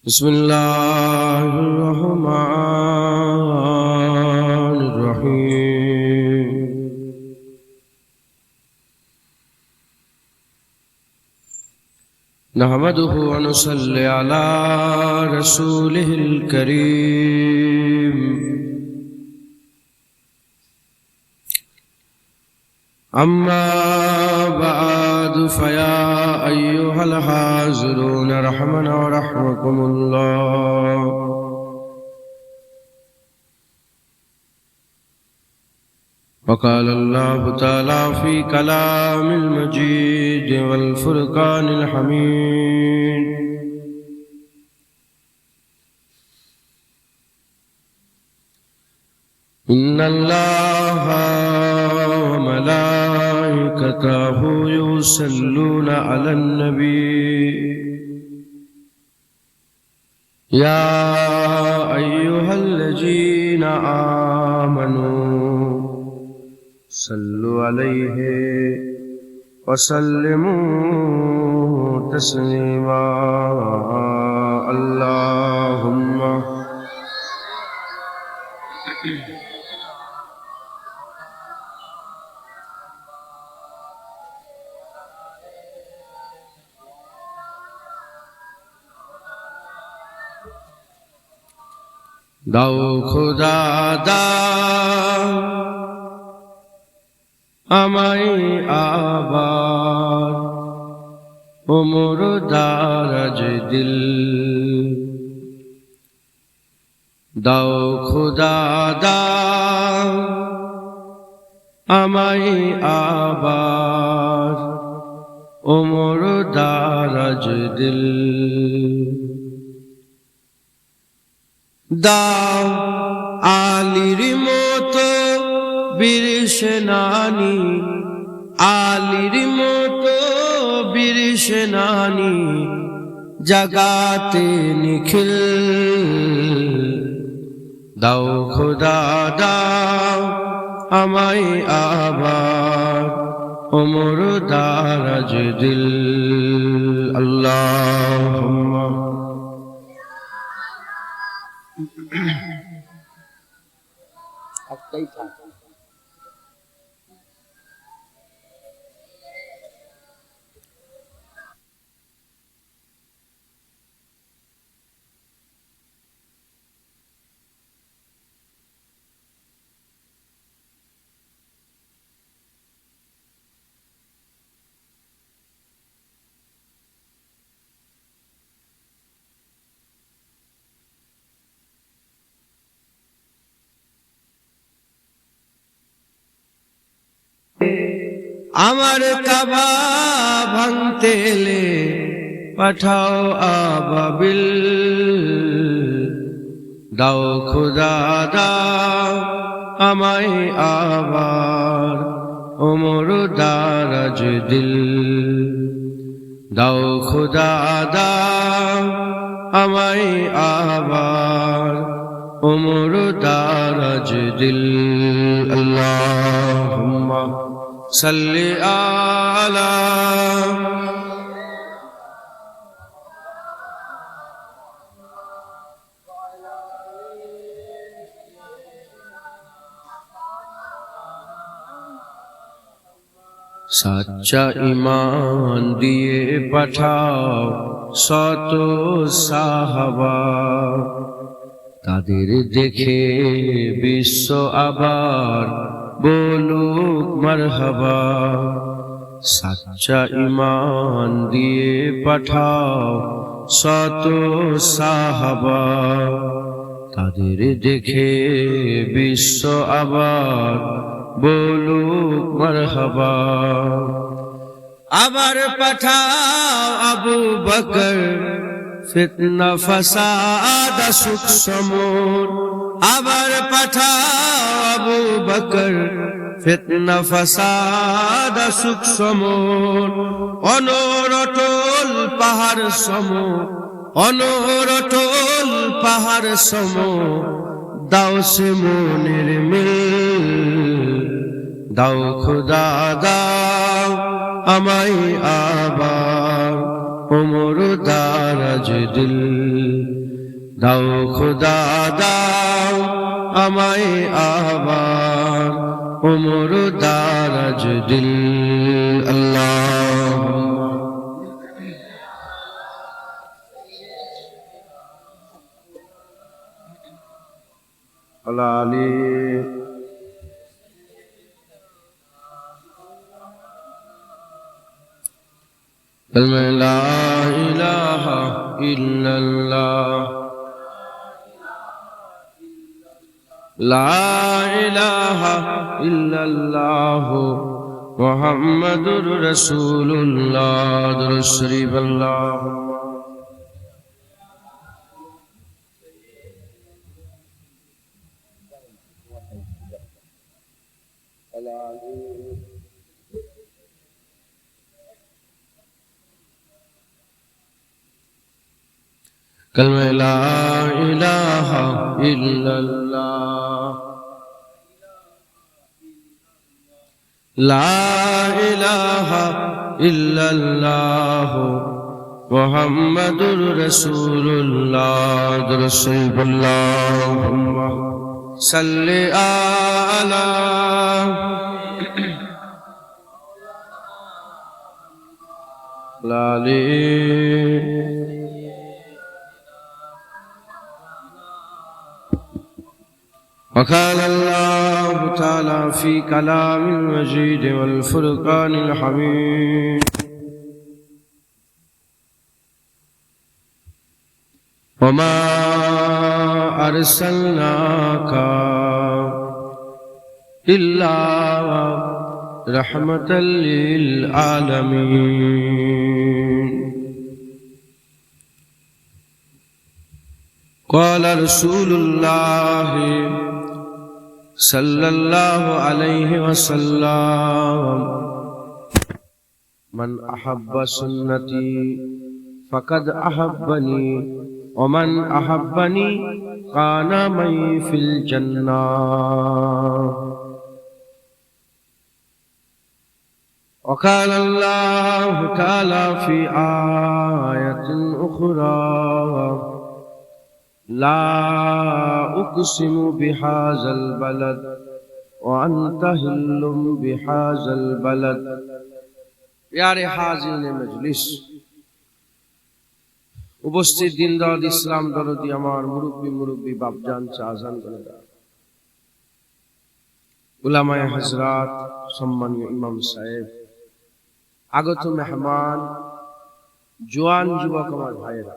بسم الله الرحمن الرحيم نحمده ونصلي على رسوله الكريم أما بعد فيا أيها الحاضرون رحمنا ورحمكم الله وقال الله تعالى في كلام المجيد والفرقان الحميد إن الله وملائكته يصلون على النبي يا أيها الذين آمنوا صلوا عليه وسلموا تسليما اللهم দাও খোদা দাও আমায় আবার ওমর দারাজ দিল দাও খোদা দাও আমায় আবার ওমর দারাজ দিল দাও আলীর মতো বীর সেনানী আলীর মতো বীর সেনানী জাগাতে নিখিল দাও খোদা দাও আমায় আবার ওমর দারাজ দিল আল্লাহুম্মা একটাই থাকে আমার কাবা ভাঙতে এলে পাঠাও আবাবিল দাও খোদা দাও আমায় আবার ওমর দারাজ দিল দাও খোদা দাও আমায় আবার ওমর দারাজ দিল আল্লাহুম্মা সাল্লি আলা সাচ্চা ঈমান দিয়ে পাঠাও শত সাহাবা তাদের দেখে বিশ্ব আবার বলুক মারহাবা সাচ্চা ঈমান দিয়ে পাঠাও শত সাহাবা তাদের দেখে বিশ্ব আবার বলুক মারহাবা আবার পাঠাও আবু বকর ফিতনা ফাসাদ সুখ সমুন আবার পাঠাও আবু বকর ফিতনা ফাসাদ সুখ সমুন অনরটল পাহাড় সম অনরটল পাহাড় সম দাও সে মনের মিল দাও খোদা দাও আমায় আবার ওমর দারাজ দিল দাও খুদা দাও আমায় আবার ওমর দারাজ দিল আল্লাহ আলালি লা ইলাহা ইল্লাল্লাহ লা ইলাহা ইল্লাল্লাহ মুহাম্মাদুর রাসূলুল্লাহ দুরূদ শরীফ আল্লাহুম্মা कलमे ला इलाहा इल्लल्लाह ला इलाहा इल्लल्लाह मुहम्मदुर रसूलुल्लाह अल्लाहुम्मा सल्लि अला लाली وقال الله تعالى في كلام المجيد والفرقان الحميد وما أرسلناك إلا رحمة للعالمين قال رسول الله صلى الله عليه وسلم من أحب سنتي فقد أحبني ومن أحبني كان معي في الجنة وقال الله تعالى في آية أخرى لا أقسم بهذا البلد وأنت حل بهذا البلد প্যারে হাজিরিনে মজলিস উপস্থিত দিনদার ইসলাম দরদি আমার মুরব্বী বাপজান চাচান উলামায়ে হযরত সম্মানীয় ইমাম সাহেব আগত মেহমান জওয়ান যুবক আমার ভাইয়েরা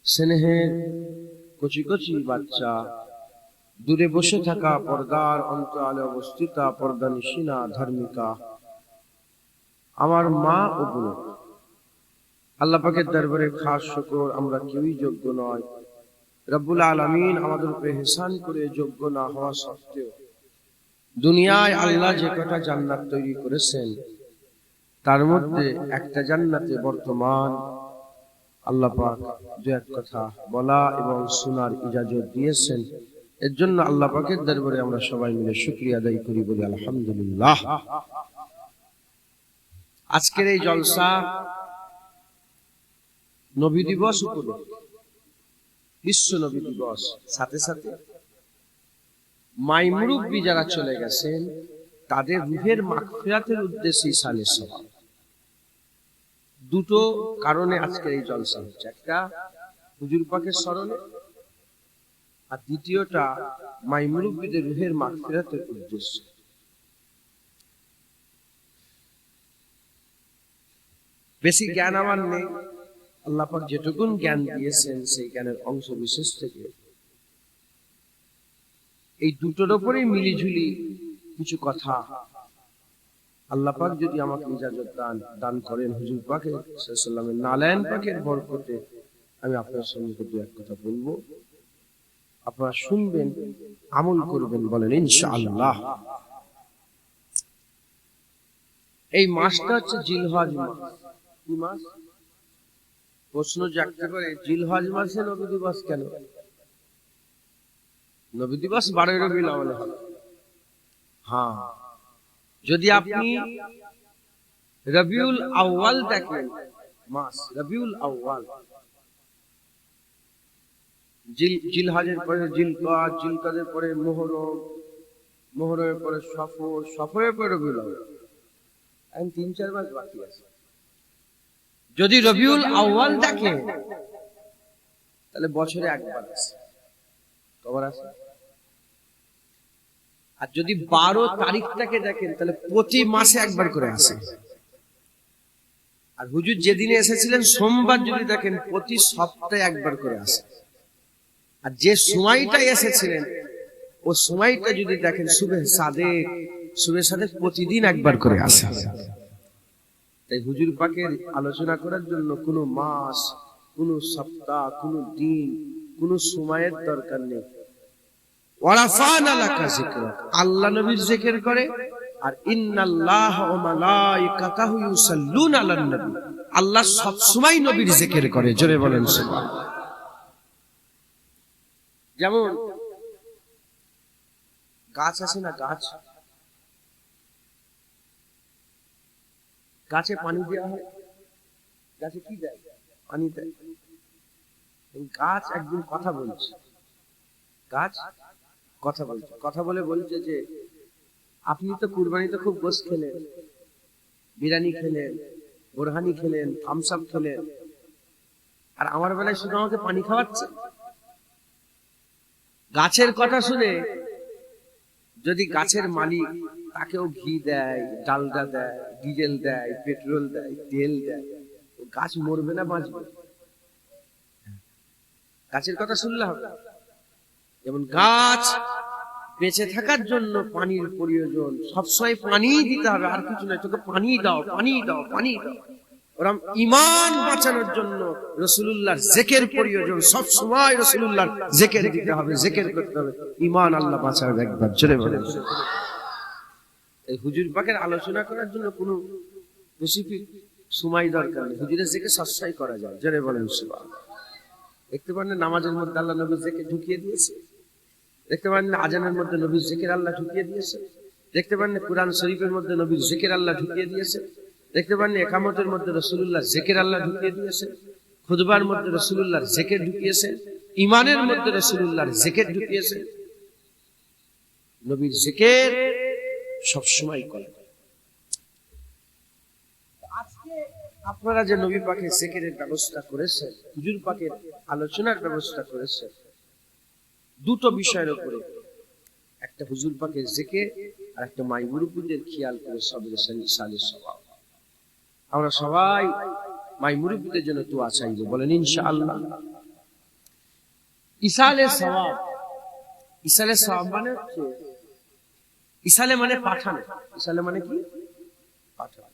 স্নেহের কচি কচি বাচ্চা দূরে বসে থাকা পর্দার অন্তরালে অবস্থিতা পর্দানিশিনা ধার্মিকা আমার মা ও বোন আল্লাহ পাকের দরবারে খাস শুকর আমরা কেউই যোগ্য নয় রব্বুল আলামিন আমাদের উপরে ইহসান করে যোগ্য না হওয়া সত্ত্বেও দুনিয়ায় আল্লাহ যে কটা জান্নাত তৈরি করেছেন তার মধ্যে একটা জান্নাতে বর্তমান আল্লাহ পাক দু এক কথা বলা এবং শোনার ইজাজত দিয়েছেন এর জন্য আল্লাহ পাকের দরবারে আমরা সবাই মিলে শুকরিয়া আদায় করি বলি আলহামদুলিল্লাহ আজকের এই জলসা নবী দিবস উপলক্ষে বিশ্ব নবী দিবস সাথে সাথে মাই মুরব্বী যারা চলে গেছেন তাদের রূহের মাগফিরাতের উদ্দেশ্যে সালে সভা দুটো কারণে আজকের এই জলসা হচ্ছে একটা হুজুর পাকের স্মরণে আর দ্বিতীয়টা মাই মুরব্বীদের রূহের মাগফিরাতের উদ্দেশ্যে বেশি জ্ঞান আমার নেই আল্লাহ পাক যেটুকুন জ্ঞান দিয়েছেন সেই জ্ঞানের অংশ বিশেষ থেকে এই দুটোর উপরেই মিলিঝুলি কিছু কথা আল্লাহ পাক যদি আমাকে ইজাজত দান করেন হুজুর পাকের সাল্লাল্লাহু আলাইহি ওয়াসাল্লামের নালায়েন পাকের বরকতে আমি আপনার সঙ্গে দু এক কথা বলবো আপনারা শুনবেন আমল করবেন বলেন ইনশাআল্লাহ এই মাসটা হচ্ছে জিলহজ মাস কি মাস প্রশ্ন জাগতে পারে জিলহজ মাসে নবী দিবস কেন নবী দিবস 12 রবিউল আউয়ালে হবে হ্যাঁ যদি আপনি রবিউল আউয়াল দেখেন মাস রবিউল আউয়াল। জিলহজের পরে জিলকাদ, জিলকাদের পরে মুহররম, মুহররমের পরে সফর, সফরের পরে রবিউল আউয়াল। এখন 3-4 মাস বাকি আছে। যদি রবিউল আউয়াল দেখে তাহলে বছরে একবার আসে। কবার আসে? আর যদি 12 তারিখটাকে দেখেন তাহলে প্রতি মাসে একবার করে আসে। আর হুজুর যেদিনে এসেছিলেন সোমবার যদি দেখেন প্রতি সপ্তাহে একবার করে আসে। আর যে সময়টা এসেছিলেন ও সময়টা যদি দেখেন সুবহে সাদেক, সুবহে সাদেক প্রতিদিন একবার করে আসে। তাই হুজুর পাকের আলোচনা করার জন্য কোনো মাস, কোনো সপ্তাহ, কোনো দিন, কোনো সময়ের দরকার নেই। ওয়ারাফানা লাকা যিকরাক, আল্লাহ নবীর জিকির করে। আর ইন্নাল্লাহা ওয়া মালাইকাতাহু ইউসাল্লুনা আলান নবী, আল্লাহ সব সময় নবীর জিকির করে। জোরে বলেন সুবহানাল্লাহ। যেমন গাছ আছে না, গাছ, গাছে পানি দেওয়া হয়, গাছে কি দেয়? পানি দেয়। গাছ একদিন কথা বলছে, গাছ কথা বলছে, কথা বলে বলছে যে আপনি তো কুরবানিতে খুব গোশত খেলেন, বিরিয়ানি খেলেন, বোরহানি খেলেন, থামস আপ খেলেন, আর আমার বেলায় শুধু আমাকে পানি খাওয়াচ্ছে। গাছের কথা শুনে যদি গাছের মালিক তাকেও ঘি দেয়, ডালডা দেয়, ডিজেল দেয়, পেট্রোল দেয়, তেল দেয়, গাছ মরবে না বাঁচবে? গাছের কথা শুনলে হবে। যেমন গাছ বেঁচে থাকার জন্য পানির প্রয়োজন, সবসময় পানি দিতে হবে, আর কিছু নয়, তোকে পানি দাও, পানি দাও, পানি দাও। ওরকম ঈমান বাঁচানোর জন্য রাসূলুল্লাহর জিকির প্রয়োজন, সব সময় রাসূলুল্লাহর জিকির দিতে হবে, জিকির করতে হবে। ঈমান আল্লাহ বাঁচাবে একবার, জোরে বলেন। এই হুজুর পাকের আলোচনা করার জন্য কোনো বেশি সময় দরকার নেই, হুজুরের জিকির সবসময় করা যায়। জোরে বলেন সুবহানাল্লাহ। দেখতে পারেন নামাজের মধ্যে আল্লাহ নবীর জিকির ঢুকিয়ে দিয়েছে, দেখতে পারেন আজানের মধ্যে নবীর জিকির আল্লাহ ঢুকিয়ে দিয়েছে, দেখতে পারেন কোরআন শরীফের মধ্যে নবীর জিকির আল্লাহ ঢুকিয়ে দিয়েছে, দেখতে পারেন একামতের মধ্যে রাসূলুল্লাহর জিকির আল্লাহ ঢুকিয়ে দিয়েছে, খুতবার মধ্যে রাসূলুল্লাহর জিকির ঢুকিয়েছে, ঈমানের মধ্যে রাসূলুল্লাহর জিকির ঢুকিয়েছে। নবীর জিকির সব সময় করেন। আজকে আপনারা যে নবী পাকের জিকিরের ব্যবস্থা করেছেন, হুজুর পাকের আলোচনার ব্যবস্থা করেছেন, দুটো বিষয়ের উপরে, একটা হুজুর পাকের জিকির আর একটা মাই মুরব্বিদের খেয়াল করে সবের সালিস স্বভাব। আমরা সবাই মাই মুরব্বিদের জন্য দোয়া চাইবো, বলেন ইনশাআল্লাহ। ইসালে সওয়াব, ইসালে সওয়াব মানে হচ্ছে, ইসালে মানে পাঠানো, ইসালে মানে কি? পাঠানো,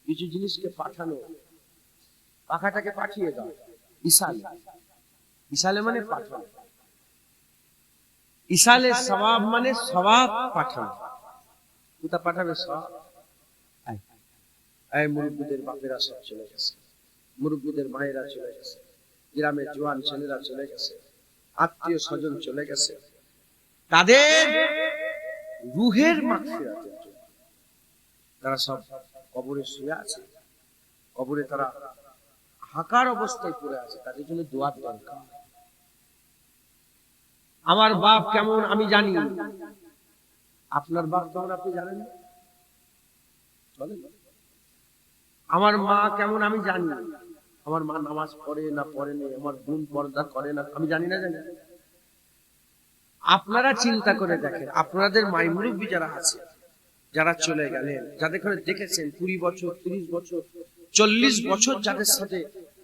কিছু জিনিসকে পাঠানো, পাখাটাকে পাঠিয়ে দাও, ইসালে, ইসালে মানে পাঠানো। ইসালে সওয়াব মানে সওয়াব পাঠানো। কোথা পাঠাবে? সওয়াব। এই মুরব্বিদের বাপেরা সব চলে গেছে, মুরব্বিদের মায়েরা চলে গেছে, গ্রামের জওয়ান ছেলেরা চলে গেছে, আত্মীয় স্বজন চলে গেছে, তাদের রুহের মাগফিরাতের জন্য তারা সব কবরে শুয়ে আছে, কবরে তারা হাকার অবস্থায় পড়ে আছে, তাদের জন্য দোয়ার দরকার। আমার বাপ কেমন আমি জানি, আপনার বাপ কেমন আপনি জানেন? আমার মা কেমন আমি জানি, আমার মা নামাজ পড়ে না পড়ে না, আমার বোন পর্দা করে না, আমি জানি না, জানি। আপনারা চিন্তা করে দেখেন, আপনাদের মাই মুরব্বি যারা আছে, যারা চলে গেলেন, যাদের ঘরে দেখেছেন 20 বছর, 30 বছর, 40 বছর যাদের সাথে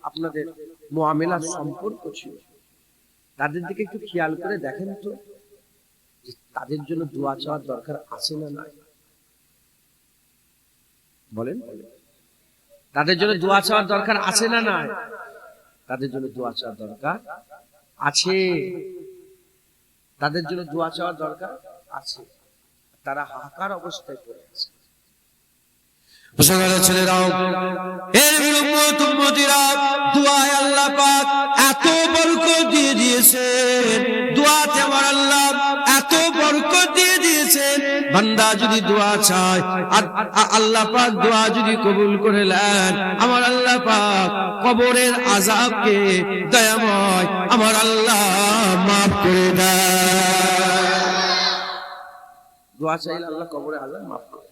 আপনাদের মুআমেলার সম্পর্ক ছিল, তাদের দিকে একটু খেয়াল করে দেখেন তো, তাদের জন্য দোয়া চাওয়ার দরকার আছে না নাই? বলেন, তাদের জন্য দোয়া চাওয়ার দরকার আছে না নাই? তাদের জন্য দোয়া চাওয়ার দরকার আছে, তাদের জন্য দোয়া চাওয়ার দরকার আছে। তারা হাহাকার অবস্থায় পড়ে আছে। মুসলমানের ছেলেরাও, এর উম্মত উম্মতিরা, দুআয় আল্লাহ পাক এত বরকত দিয়ে দিয়েছেন, দুআতে আমার আল্লাহ এত বরকত দিয়ে দিয়েছেন। বান্দা যদি দোয়া চায় আর আল্লাহ পাক দোয়া যদি কবুল করে নেন, আমার আল্লাহ পাক কবরের আযাবকে দয়াময় আমার আল্লাহ মাফ করে দেয়। দোয়া চাইলে আল্লাহ কবরের আযাব মাফ করে।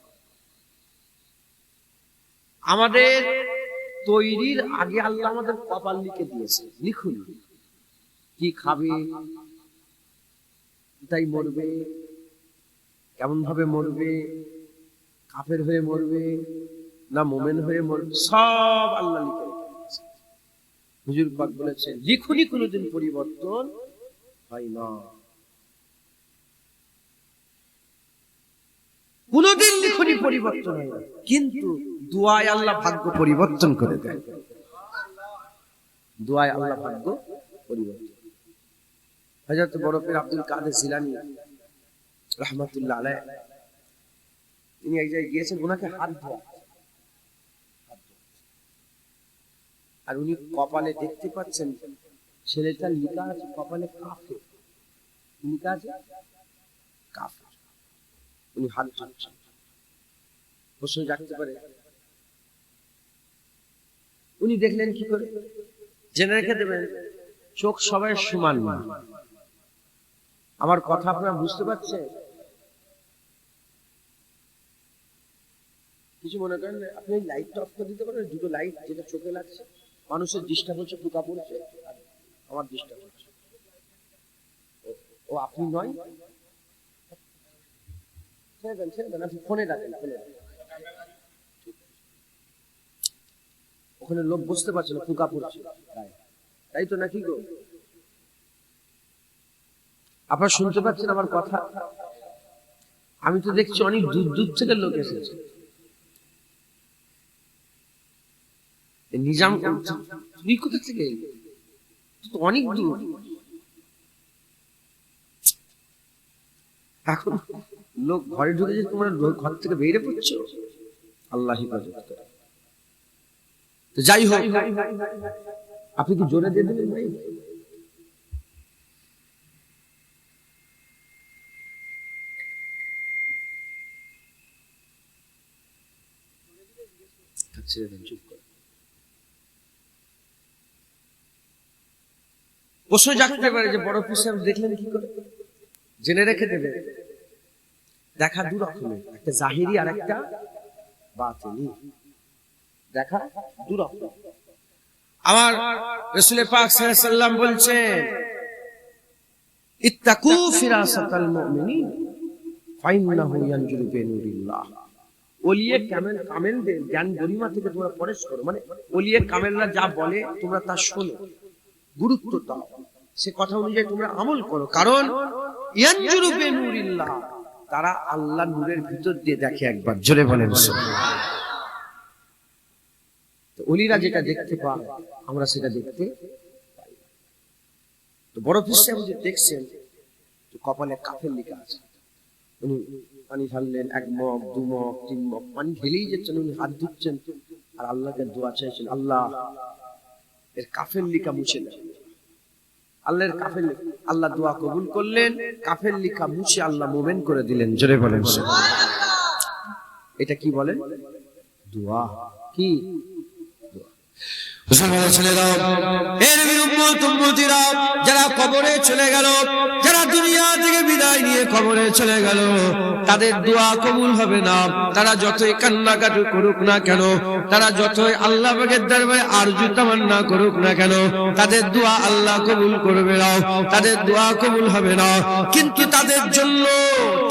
আমাদের তৈরির আগে আল্লাহ আমাদের কপাল লিখে দিয়েছে, লিখুন কি খাবে, তাই মরবে, কেমন ভাবে মরবে, কাফের হয়ে মরবে না মুমিন হয়ে মরবে, সব আল্লাহ লিখে রেখেছে। হুজুর পাক বলেছেন লিখুনি কোনোদিন পরিবর্তন হয় না, কোনোদিন লিখুনি পরিবর্তন হয় না, কিন্তু দোয়ায় আল্লাহ ভাগ্য পরিবর্তন করে দেয়। দোয়ায় আল্লাহ ভাগ্য পরিবর্তন। হযরত বড় পীর আব্দুল কাদের জিলানী রাহমাতুল্লাহ আলাইহি তিনি এক জায়গায় গিয়েছেন, ওনাকে হাত ধোয়া, আর উনি কপালে দেখতে পাচ্ছেন ছেলেটার লিখা আছে কপালে কাফের, লিখা আছে কাফের। উনি হাত ধোচ্ছেন, প্রশ্ন জাগতে পারে উনি দেখলেন কি করে? জেনে রেখে দেবেন চোখ সবাই সমান না। আমার কথা আপনারা বুঝতে পারছেন? কিছু মনে করেন আপনি লাইটটা অফ করে দিতে পারেন, দুটো লাইট যেটা চোখে লাগছে, মানুষের ডিস্টার্ব হচ্ছে, পোকা পড়ছে, আমার ডিস্টার্ব হচ্ছে, ও আপনি নয়, ছেড়ে দেন, আপনি ফোনে রাখেন, ওখানে লোক বুঝতে পারছে না পোকা পড়ছে, তাই তো নাকি গো? আপনারা শুনতে পাচ্ছেন আমার কথা? আমি তো দেখছি অনেক দূর দূর থেকে লোক এসেছে। নিজাম তুই কোথা থেকে অনেক দূর, এখন লোক ঘরে ঢুকে যে তোমরা ঘর থেকে বেরিয়ে পড়ছো, আল্লাহ হিফাজত করে। তো যাই হোক, আপনি কি জোরে দিয়ে দেবেন ভাই? প্রশ্ন জাগতে পারে যে বড় পীর সাহেব দেখলেন কি করে? জেনে রেখে দেবে, দেখা দু রকমের, একটা জাহিরি আর একটা বাতিনি। দেখা দু রকম। আমার রাসূল পাক সাল্লাল্লাহু আলাইহি ওয়াসাল্লাম বলছেন ইত্তাকু ফিরাসাতাল মুমিনিন ফাইন্নাহু ইয়ানজুরু বিনুরিল্লাহ। ওলিয়ে কামেলদের জ্ঞান গরিমা থেকে তোমরা পরেশ করো, মানে ওলিয়ে কামেলরা যা বলে তোমরা তা শোনো, গুরুত্ব দাও, সে কথা অনুযায়ী তোমরা আমল করো, কারণ ইয়ানজুরু বিনুরিল্লাহ, তারা আল্লাহর নূরের ভিতর দিয়ে দেখে। একবার জোরে বলেন সুবহানাল্লাহ। তো ওলিরা যেটা দেখতে পায় আমরা সেটা দেখতে পাই। তো বড় পীর সাহেব যে দেখছেন তো কপালে কাফের লেখা আছে, উনি পানি ঢাললেন, এক মগ, দু মগ, তিন মগ পানি ঢেলেই যাচ্ছেন, উনি হাত ধুচ্ছেন আর আল্লাহকে দোয়া চাইছেন, আল্লাহ এর কাফের লিখা মুছে দেন। আল্লাহর কাফের, আল্লাহ দোয়া কবুল করলেন, কাফের লিখা মুছে আল্লাহ মুমিন করে দিলেন। জোরে বলেন সুবহানাল্লাহ। এটা কি বলেন? দোয়া। কি যারা কবরে চলে গেল, যারা দুনিয়া থেকে বিদায় নিয়ে কবরে চলে গেল, তাদের দোয়া কবুল হবে না। তারা যতই কান্নাকাটি করুক না কেন, তারা যতই আল্লাহ পাকের দরবারে আরজু তামান্না করুক না কেন, তাদের দোয়া আল্লাহ কবুল করবে না, তাদের দোয়া কবুল হবে না। কিন্তু তাদের জন্য,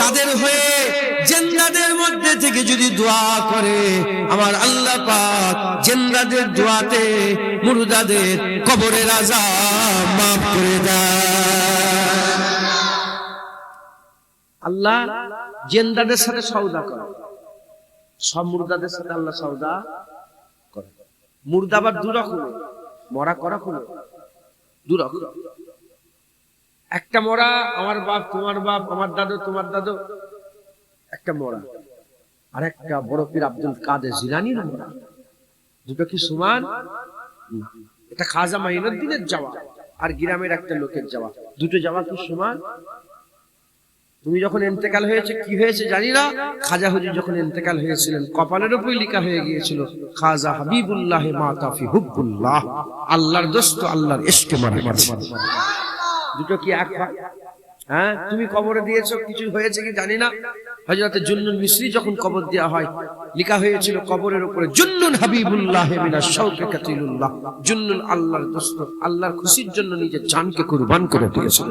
তাদের হয়ে জিন্দাদের মধ্যে থেকে যদি দোয়া করে আমার আল্লাহ পাক জিন্দাদের দোয়াতে মুর্দাদের কবরের আযাব মাফ করে দেয়। আল্লাহ জিন্দাদের সাথে সওদা করে, সব মুর্দাদের সাথে আল্লাহ সওদা করে। মুর্দা আবার দু রকমের, মরা করা কোনো দু রকম। একটা মরা আমার বাপ তোমার বাপ, আমার দাদু তোমার দাদু, একটা মরা, আর একটা বড় পীর আব্দুল কাদের জিলানীর মরা। দুটো কি সমান? এটা খাজা মাইনুদ্দিনের যাওয়া আর গ্রামের একটা লোকের যাওয়া, দুটো যাওয়া কি সমান? তুমি যখন ইন্তেকাল হয়েছে, কি হয়েছে জানি না, খাজা হুজুর যখন ইন্তেকাল হয়েছিলেন কপালের উপরে লেখা হয়ে গিয়েছিল খাজা হাবিবুল্লাহ মাতা ফি হুব্বুল্লাহ, আল্লাহর দোস্ত আল্লাহর ইশকে মারা গেছে। দুটো কি এক হয়? হ্যাঁ, তুমি কবরে দিয়েছো, কিছু হয়েছে কি জানি না। হযরত জুন্নুন মিসরি যখন কবর দেওয়া হয়, লেখা হয়েছিল কবরের উপরে জুন্নুন হাবিবুল্লাহ মিনাশ শাওকে কাতিলুল্লাহ, জুন্নুন আল্লাহর দোস্ত, আল্লাহর খুশির জন্য নিজের জানকে কুরবান করে দিয়েছিল।